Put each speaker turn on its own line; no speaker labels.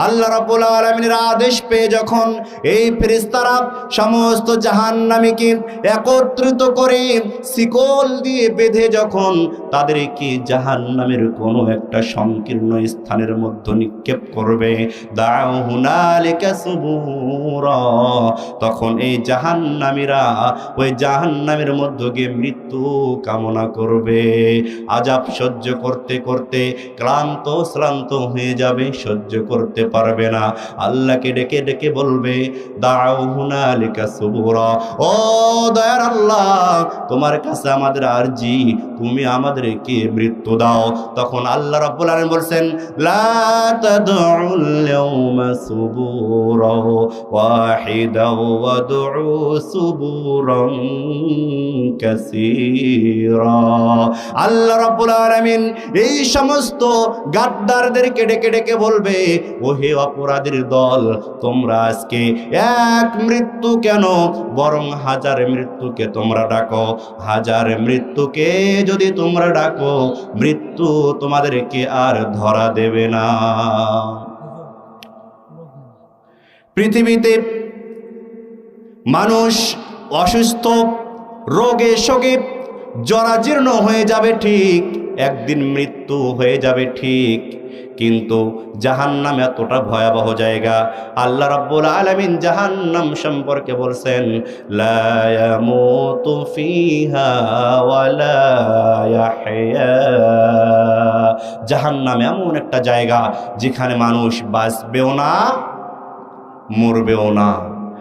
আল্লাহ রাব্বুল আলামিনের আদেশ পেয়ে যখন এই ফেরেশতারা সমস্ত জাহান্নামীকে একত্রিত করে শিকল দিয়ে বেঁধে যখন তাদেরকে জাহান্নামের কোনো একটা সংকীর্ণ স্থানের মধ্যে নিক্ষেপ করবে, দাউ হুনালিকা সুবুরা, তখন এই জাহান্নামীরা ওই জাহান্নামের মধ্যে গিয়ে মৃত্যু কামনা করবে। আযাব সহ্য করতে করতে ক্লান্ত শ্রান্ত হয়ে যাবে, সহ্য করতে পারবে না, আল্লাহকে ডেকে ডেকে বলবে, দাউ হুনালিকা সুবুরা, ও দয়ার আল্লাহ, তোমার কাছে আমাদের আরজি, তুমি আমাদেরকে মৃত্যু দাও। তখন আল্লাহ রাব্বুল আলামিন বলছেন, লা তাদউল ইয়াউমা সুবুরা ওয়াহিদা ওয়াদউ সুবুরান কাসীরা। আল্লাহ রাব্বুল আলামিন এই সমস্ত গাদ্দারদেরকে ডেকে ডেকে বলবে, ওহে অপরাধীর দল, তোমরা আজকে এক মৃত্যু কেন, বরং হাজার মৃত্যুকে তোমরা ডাকো। হাজার মৃত্যুকে যদি তোমরা ডাকো, মৃত্যু তোমাদেরকে আর ধরা দেবে না। পৃথিবীতে মানুষ অসুস্থ, রোগে শোকে জরাজীর্ণ হয়ে যাবে ঠিক, একদিন মৃত্যু হয়ে যাবে ঠিক, কিন্তু জাহান্নাম এতটা ভয়াবহ জায়গা, আল্লাহ রাব্বুল আলামিন জাহান্নাম সম্পর্কে বলছেন, লা ইয়ামুতু ফিহা ওয়ালা ইয়াহইয়া। জাহান্নাম এমন একটা জায়গা যেখানে মানুষ বাঁচবেও না, মরবেও না।